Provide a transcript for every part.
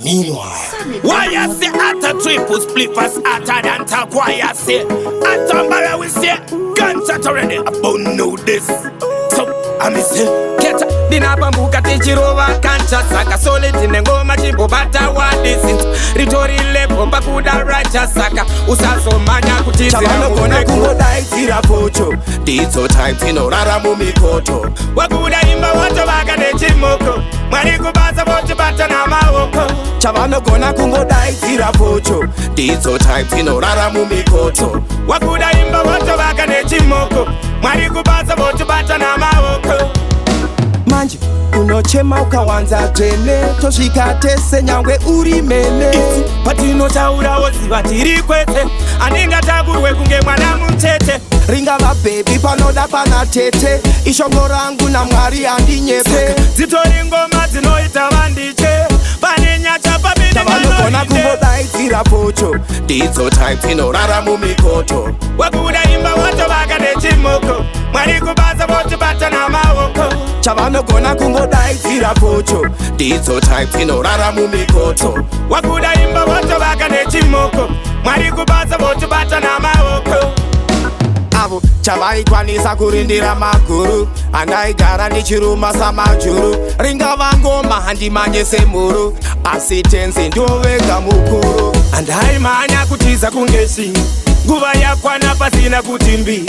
Meanwhile, why you say at a triple split was hotter than talk? Why you say at Tambara we say gunshot already? I don't know this. So I say get dinapambuka tichirova kancha saka solid ngoma chimbo bata wadisi ritori lepo pakuda racha saka usazomanya kutizira chavanogona kungodaitira pocho ndidzo type tinorara mumikoto wakuda imba wacho vaka nechimoko mwari kubasa vocho bata namaoko chavanogona kungodaitira pocho ndidzo type tinorara mumikoto wakuda imba wacho vaka nechimoko mwari kubasa vocho bata namaoko manje unochema ukawanza dzvene tosvika tese nyangwe uri mene patinotaurawo ziva tiri kwete andingatakurwe kunge mwana mutete ringava bhebi panoda pana tete ishongo rangu namwari handinyepe dzitori ngoma dzinoita vandiche pane nyacha pavanogona kungodaidzira pocho ndidzo type tinorara mumikoto wakuda imba wacho vaka nechimoko mwari kubasa vocho bata namaoko chavanogona kungodaidzira pocho ndidzo type tinorara mumikoto wakuda imba wacho vaka nechimoko mwari kubasa vocho bata namaoko avo chavaikwanisa kurindira maguru andaigara ndichiruma samajuru ringava ngoma handimanye semhuru asi tenzi ndovega mukuru andaimhanya kutiza kungeshi nguva yakwana pasina kuti mbi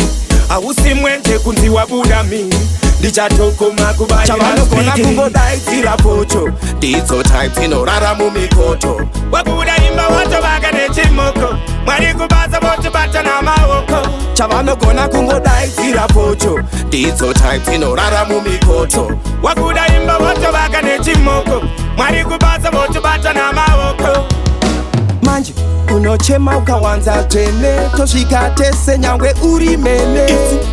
hausi mwenje kunzi wabuda mi ndichatokoma kuvachavanogona kungodaidzira pocho ndidzo type tinorara mumikoto wakuda imba wacho vaka nechimoko mwari kubasa vocho bata namaoko chavanogona kungodaidzira pocho ndidzo type tinorara mumikoto wakuda imba wacho vaka nechimoko mwari kubasa vocho bata namaoko manje unochema ukawanza dzvene tosvika tese nyangwe uri mene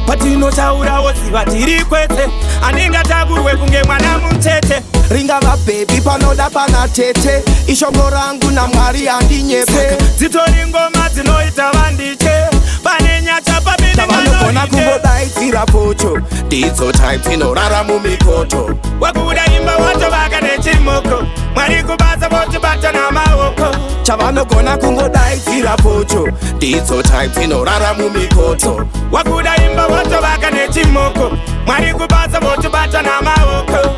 patinotaurawo ziva tiri kwete andingatakurwe kunge mwana mutete ringava bhebi panoda pana tete ishongo rangu namwari handinyepe dzitori ngoma dzinoita vandiche pane nyacha pavanogona kungodaidzira pocho ndidzo type tinorara mumikoto wakuda imba wacho vaka nechimoko mwari kubasa vocho bata namaoko chavanogona kungodaidzira pocho ndidzo type tinorara mumikoto wakuda imba wacho vaka nechimoko mwari kubasa vocho bata namaoko